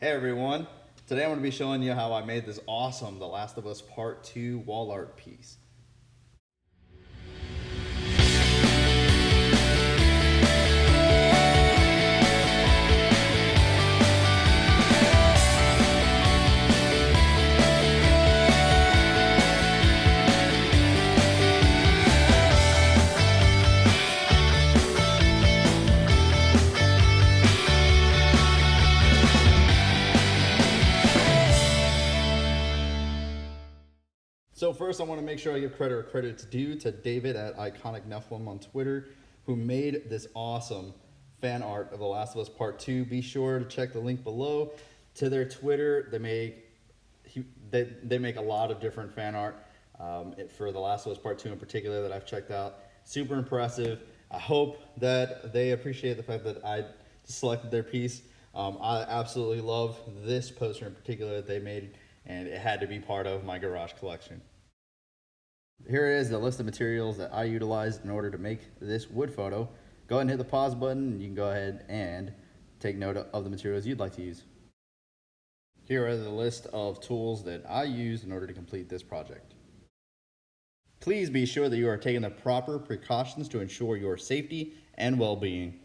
Hey everyone, today I'm going to be showing you how I made this awesome The Last of Us Part 2 wall art piece. So first I want to make sure I give credit where credit's due to David at Iconic Nephilim on Twitter, who made this awesome fan art of The Last of Us Part 2. Be sure to check the link below to their Twitter. They make a lot of different fan art for The Last of Us Part 2 in particular that I've checked out. Super impressive. I hope that they appreciate the fact that I selected their piece. I absolutely love this poster in particular that they made, and it had to be part of my garage collection. Here is the list of materials that I utilized in order to make this wood photo. Go ahead and hit the pause button, and you can go ahead and take note of the materials you'd like to use. Here are the list of tools that I used in order to complete this project. Please be sure that you are taking the proper precautions to ensure your safety and well-being.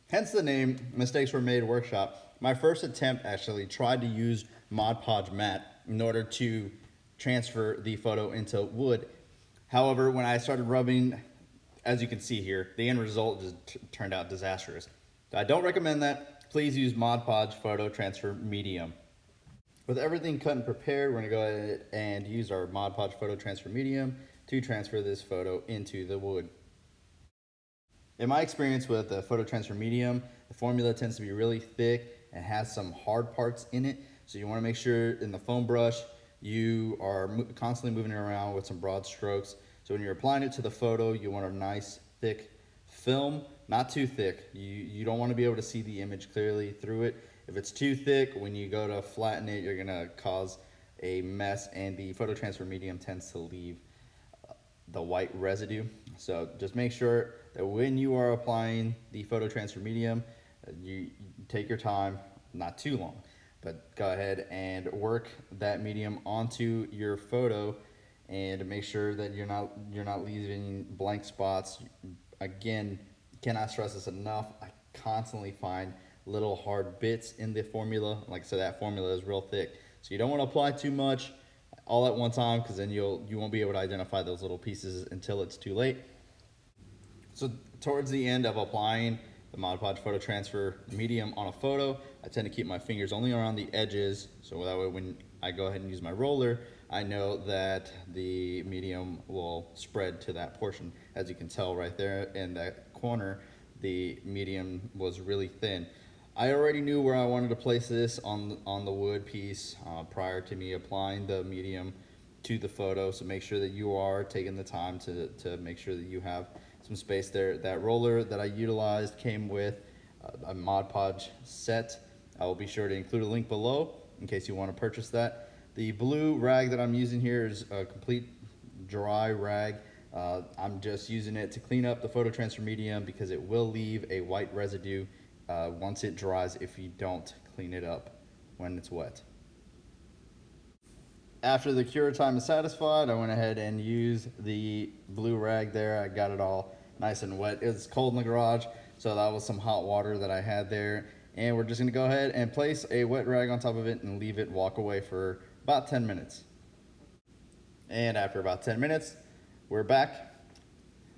Hence the name Mistakes Were Made Workshop. My first attempt actually tried to use Mod Podge matte in order to transfer the photo into wood. However, when I started rubbing, as you can see here, the end result just turned out disastrous. I don't recommend that. Please use Mod Podge Photo Transfer Medium. With everything cut and prepared, we're going to go ahead and use our Mod Podge Photo Transfer Medium to transfer this photo into the wood. In my experience with the Photo Transfer Medium, the formula tends to be really thick and has some hard parts in it. So you want to make sure in the foam brush, you are constantly moving it around with some broad strokes. So when you're applying it to the photo, you want a nice thick film, not too thick. You don't want to be able to see the image clearly through it. If it's too thick, when you go to flatten it, you're going to cause a mess, and the Photo Transfer Medium tends to leave the white residue. So just make sure that when you are applying the Photo Transfer Medium, you take your time, not too long, but go ahead and work that medium onto your photo and make sure that you're not leaving blank spots. Again, cannot stress this enough. I constantly find little hard bits in the formula. Like I said, that formula is real thick. So you don't want to apply too much all at one time, because then you won't be able to identify those little pieces until it's too late. So towards the end of applying the Mod Podge Photo Transfer Medium on a photo, I tend to keep my fingers only around the edges, so that way when I go ahead and use my roller, I know that the medium will spread to that portion. As you can tell right there in that corner, the medium was really thin. I already knew where I wanted to place this on the wood piece prior to me applying the medium to the photo, so make sure that you are taking the time to make sure that you have some space there. That roller that I utilized came with a Mod Podge set. I will be sure to include a link below in case you want to purchase that. The blue rag that I'm using here is a complete dry rag. I'm just using it to clean up the Photo Transfer Medium because it will leave a white residue once it dries if you don't clean it up when it's wet. After the cure time is satisfied, I went ahead and used the blue rag there. I got it all nice and wet. It's cold in the garage, so that was some hot water that I had there. And we're just gonna go ahead and place a wet rag on top of it and leave it walk away for about 10 minutes. And after about 10 minutes, we're back.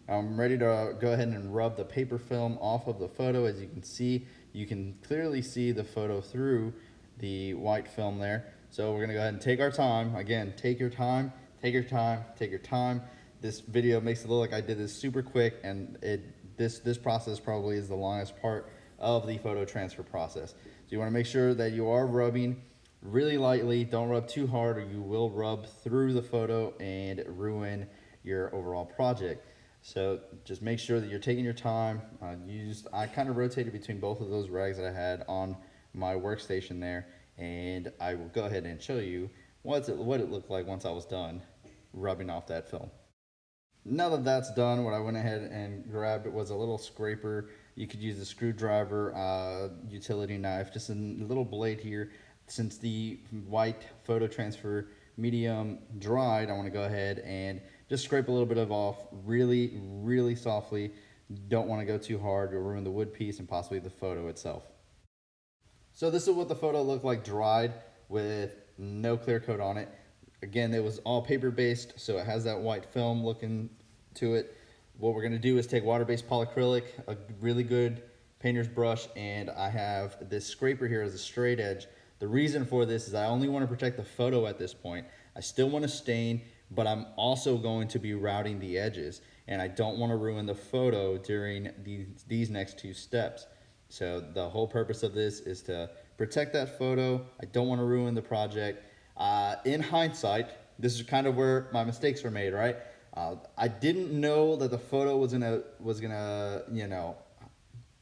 I'm ready to go ahead and rub the paper film off of the photo. As you can see, you can clearly see the photo through the white film there. So we're gonna go ahead and take our time. Again, take your time, take your time, take your time. This video makes it look like I did this super quick, and this process probably is the longest part of the photo transfer process. So you wanna make sure that you are rubbing really lightly. Don't rub too hard, or you will rub through the photo and ruin your overall project. So just make sure that you're taking your time. I kind of rotated between both of those rags that I had on my workstation there, and I will go ahead and show you what it looked like once I was done rubbing off that film. Now that that's done, what I went ahead and grabbed was a little scraper You could use a screwdriver, utility knife, just a little blade here. Since the white photo transfer medium dried, I want to go ahead and just scrape a little bit of off really, really softly. Don't want to go too hard or ruin the wood piece and possibly the photo itself. So this is what the photo looked like dried with no clear coat on it. Again, it was all paper based, so it has that white film looking to it. What we're gonna do is take water-based polycrylic, a really good painter's brush, and I have this scraper here as a straight edge. The reason for this is I only want to protect the photo at this point. I still want to stain, but I'm also going to be routing the edges, and I don't want to ruin the photo during these next two steps. So the whole purpose of this is to protect that photo. I don't want to ruin the project. In hindsight, this is kind of where my mistakes were made, right? I didn't know that the photo was gonna, you know,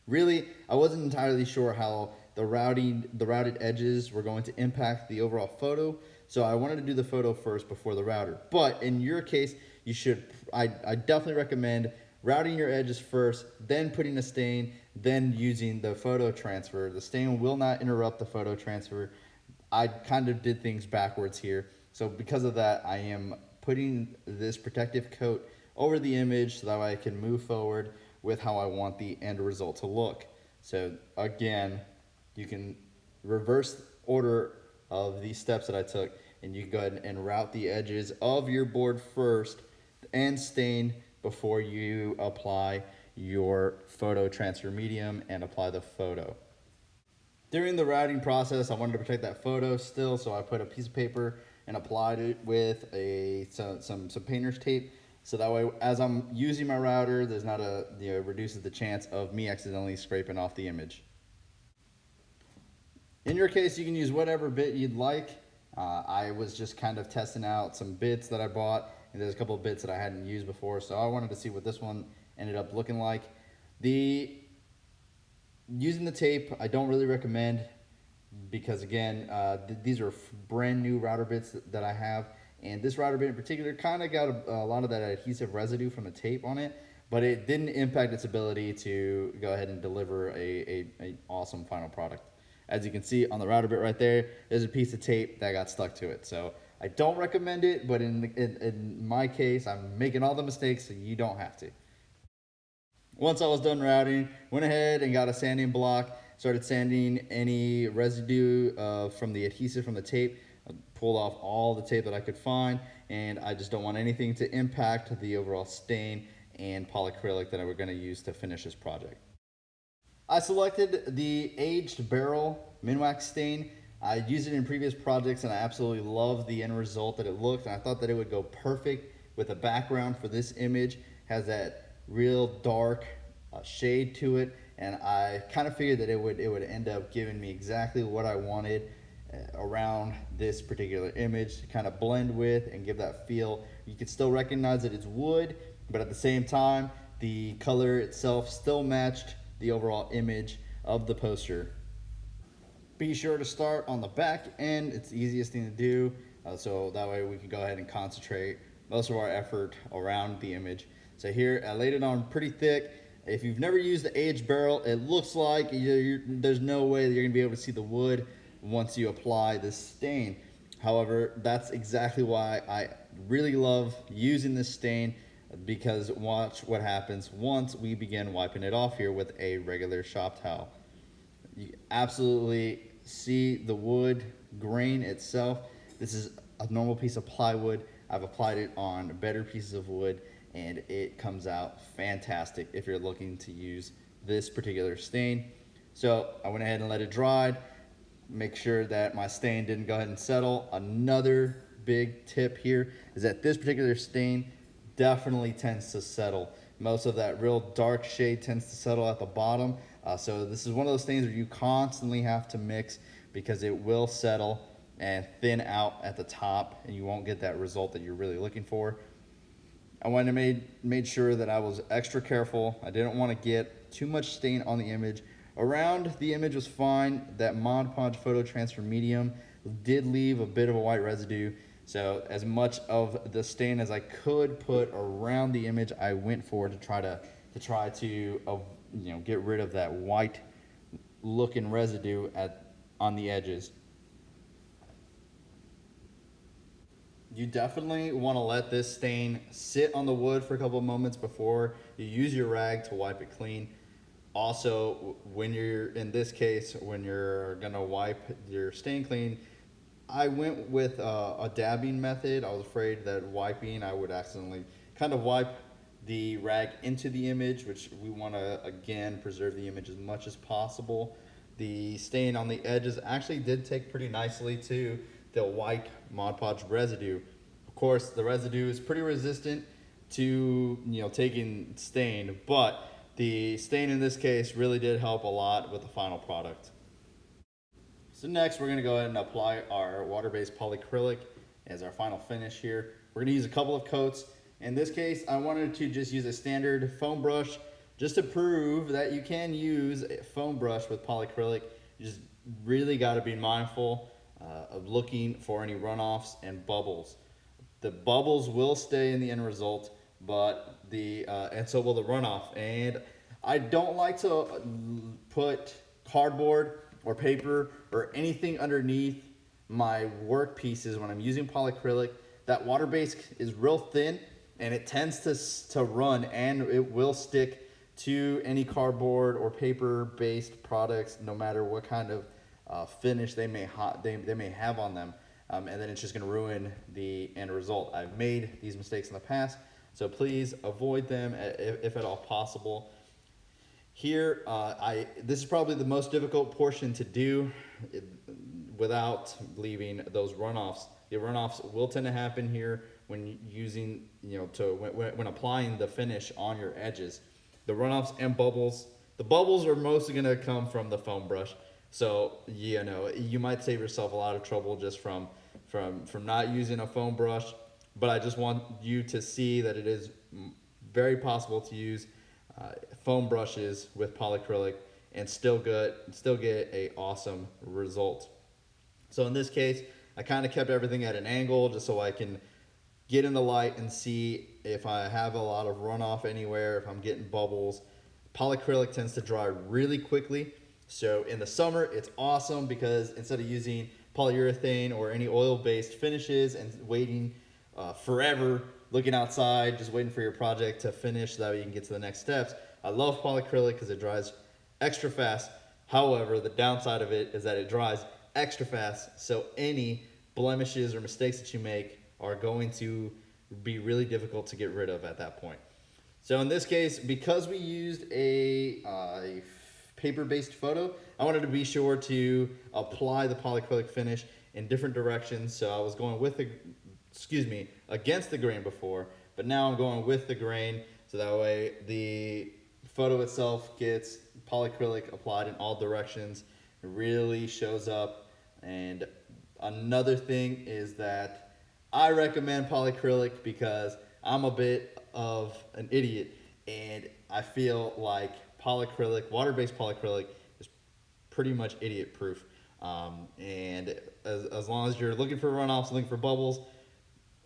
really, I wasn't entirely sure how the routed edges were going to impact the overall photo. So I wanted to do the photo first before the router. But in your case, you should, I definitely recommend routing your edges first, then putting a stain, then using the photo transfer. The stain will not interrupt the photo transfer. I kind of did things backwards here. So because of that, I am putting this protective coat over the image so that way I can move forward with how I want the end result to look. So again, you can reverse order of these steps that I took, and you can go ahead and route the edges of your board first and stain before you apply your photo transfer medium and apply the photo. During the routing process, I wanted to protect that photo still, so I put a piece of paper and applied it with some painter's tape. So that way, as I'm using my router, there's not reduces the chance of me accidentally scraping off the image. In your case, you can use whatever bit you'd like. I was just kind of testing out some bits that I bought, and there's a couple of bits that I hadn't used before, so I wanted to see what this one ended up looking like. Using the tape, I don't really recommend, because again, these are brand new router bits that I have, and this router bit in particular kind of got a lot of that adhesive residue from the tape on it, but it didn't impact its ability to go ahead and deliver a awesome final product. As you can see on the router bit right there, there's a piece of tape that got stuck to it. So I don't recommend it, but in my case, I'm making all the mistakes so you don't have to. Once I was done routing, went ahead and got a sanding block, started sanding any residue from the adhesive from the tape. I pulled off all the tape that I could find, and I just don't want anything to impact the overall stain and polycrylic that we're going to use to finish this project. I selected the aged barrel Minwax stain. I used it in previous projects and I absolutely love the end result that it looked, and I thought that it would go perfect with the background for this image. It has that real dark shade to it, and I kind of figured that it would end up giving me exactly what I wanted around this particular image to kind of blend with and give that feel. You can still recognize that it's wood, but at the same time the color itself still matched the overall image of the poster. Be sure to start on the back end. It's the easiest thing to do, so that way we can go ahead and concentrate most of our effort around the image. So here I laid it on pretty thick. If you've never used the aged barrel, it looks like there's no way that you're gonna be able to see the wood once you apply this stain. However, that's exactly why I really love using this stain, because watch what happens once we begin wiping it off here with a regular shop towel. You absolutely see the wood grain itself. This is a normal piece of plywood. I've applied it on better pieces of wood, and it comes out fantastic if you're looking to use this particular stain. So I went ahead and let it dry. Make sure that my stain didn't go ahead and settle. Another big tip here is that this particular stain definitely tends to settle. Most of that real dark shade tends to settle at the bottom. So this is one of those things where you constantly have to mix, because it will settle and thin out at the top, and you won't get that result that you're really looking for. I wanted to made sure that I was extra careful. I didn't want to get too much stain on the image. Around the image was fine. That Mod Podge photo transfer medium did leave a bit of a white residue. So as much of the stain as I could put around the image, I went for to try to get rid of that white looking residue on the edges. You definitely want to let this stain sit on the wood for a couple of moments before you use your rag to wipe it clean. Also, when you're, in this case, when you're gonna wipe your stain clean, I went with a dabbing method. I was afraid that wiping, I would accidentally kind of wipe the rag into the image, which we want to, again, preserve the image as much as possible. The stain on the edges actually did take pretty nicely to the white Mod Podge residue. Of course, the residue is pretty resistant to taking stain, but the stain in this case really did help a lot with the final product. So next we're going to go ahead and apply our water-based polycrylic as our final finish here. We're going to use a couple of coats. In this case, I wanted to just use a standard foam brush just to prove that you can use a foam brush with polycrylic. You just really got to be mindful of looking for any runoffs and bubbles. The bubbles will stay in the end result, but and so will the runoff. And I don't like to put cardboard or paper or anything underneath my work pieces when I'm using polycrylic. That water base is real thin and it tends to run, and it will stick to any cardboard or paper based products no matter what kind of finish they may have on them, and then it's just going to ruin the end result. I've made these mistakes in the past, so please avoid them if at all possible. Here, this is probably the most difficult portion to do without leaving those runoffs. The runoffs will tend to happen here when using, when applying the finish on your edges. The runoffs and bubbles. The bubbles are mostly going to come from the foam brush. So, you might save yourself a lot of trouble just from not using a foam brush. But I just want you to see that it is very possible to use foam brushes with polycrylic and still get a awesome result. So in this case, I kind of kept everything at an angle just so I can get in the light and see if I have a lot of runoff anywhere, if I'm getting bubbles. Polycrylic tends to dry really quickly. So in the summer, it's awesome because instead of using polyurethane or any oil-based finishes and waiting forever, looking outside, just waiting for your project to finish so that you can get to the next steps, I love polycrylic because it dries extra fast. However, the downside of it is that it dries extra fast, so any blemishes or mistakes that you make are going to be really difficult to get rid of at that point. So in this case, because we used a paper-based photo, I wanted to be sure to apply the polycrylic finish in different directions. So I was going against the grain before, but now I'm going with the grain, so that way the photo itself gets polycrylic applied in all directions. It really shows up. And another thing is that I recommend polycrylic because I'm a bit of an idiot, and I feel like polycrylic, water-based polycrylic, is pretty much idiot-proof. And as long as you're looking for runoffs, looking for bubbles,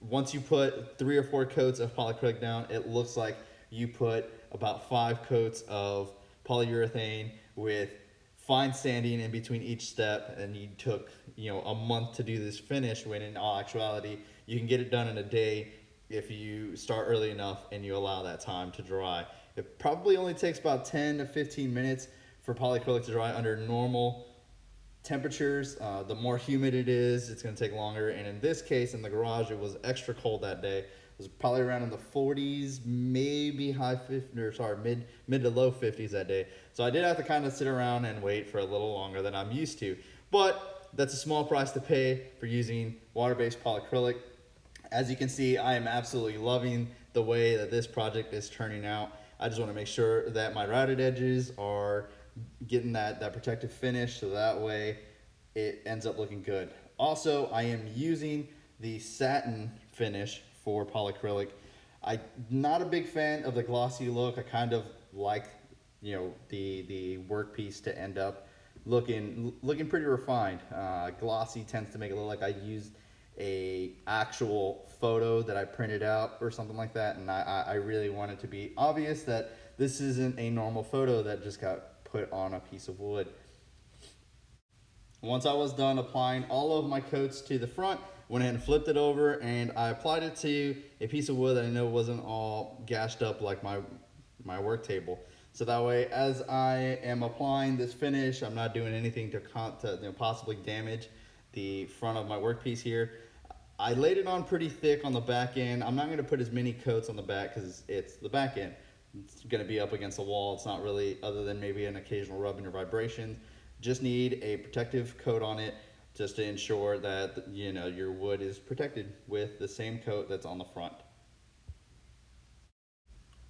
once you put 3 or 4 coats of polycrylic down, it looks like you put about 5 coats of polyurethane with fine sanding in between each step, and you took a month to do this finish, when in all actuality you can get it done in a day if you start early enough and you allow that time to dry. It probably only takes about 10 to 15 minutes for polycrylic to dry under normal temperatures. The more humid it is, it's going to take longer, and in this case, in the garage, it was extra cold that day. It was probably around in the 40s, maybe mid to low 50s that day. So I did have to kind of sit around and wait for a little longer than I'm used to. But that's a small price to pay for using water-based polycrylic. As you can see, I am absolutely loving the way that this project is turning out. I just want to make sure that my routed edges are getting that protective finish, so that way it ends up looking good. Also, I am using the satin finish for polycrylic. I'm not a big fan of the glossy look. I kind of like the workpiece to end up looking pretty refined. Glossy tends to make it look like I used a actual photo that I printed out or something like that, and I really want it to be obvious that this isn't a normal photo that just got put on a piece of wood. Once I was done applying all of my coats to the front, went ahead and flipped it over, and I applied it to a piece of wood that I know wasn't all gashed up like my work table. So that way, as I am applying this finish, I'm not doing anything to possibly damage the front of my workpiece here. I laid it on pretty thick on the back end. I'm not going to put as many coats on the back because it's the back end. It's going to be up against the wall. It's not really, other than maybe an occasional rubbing or vibration. Just need a protective coat on it just to ensure that your wood is protected with the same coat that's on the front.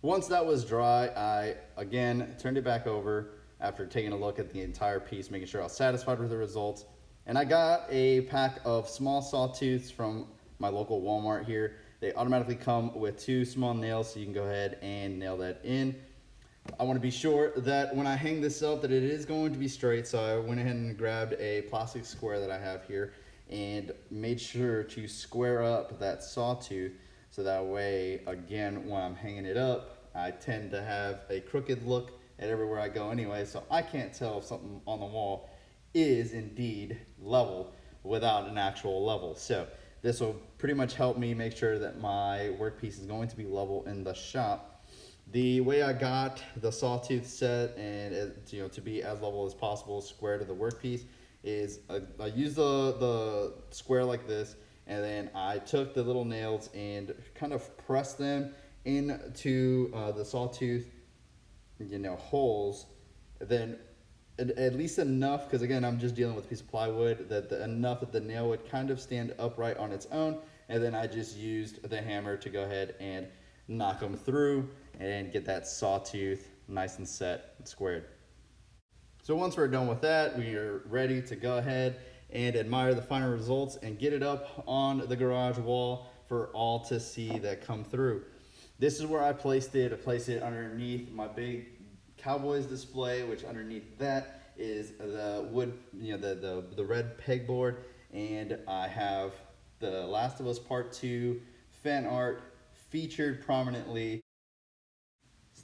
Once that was dry, I again turned it back over after taking a look at the entire piece, making sure I was satisfied with the results. And I got a pack of small sawtooths from my local Walmart here. They automatically come with 2 small nails, so you can go ahead and nail that in. I want to be sure that when I hang this up that it is going to be straight, so I went ahead and grabbed a plastic square that I have here and made sure to square up that sawtooth, so that way, again, when I'm hanging it up, I tend to have a crooked look at everywhere I go anyway, so I can't tell if something on the wall is indeed level without an actual level. So this will pretty much help me make sure that my workpiece is going to be level in the shop. The way I got the sawtooth set and to be as level as possible, square to the workpiece, is I used the square like this, and then I took the little nails and kind of pressed them into the sawtooth holes, then at least enough, because again I'm just dealing with a piece of plywood, that enough that the nail would kind of stand upright on its own, and then I just used the hammer to go ahead and knock them through and get that sawtooth nice and set and squared. So once we're done with that, we are ready to go ahead and admire the final results and get it up on the garage wall for all to see that come through. This is where I placed it. I placed it underneath my big Cowboys display, which underneath that is the wood, the red pegboard, and I have the Last of Us Part 2 fan art featured prominently.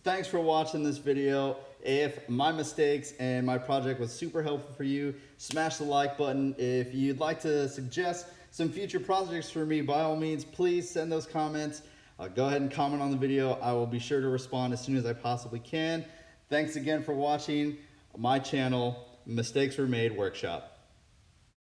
Thanks for watching this video. If my mistakes and my project was super helpful for you, smash the like button. If you'd like to suggest some future projects for me, by all means, please send those comments. Go ahead and comment on the video. I will be sure to respond as soon as I possibly can. Thanks again for watching my channel, Mistakes Were Made Workshop.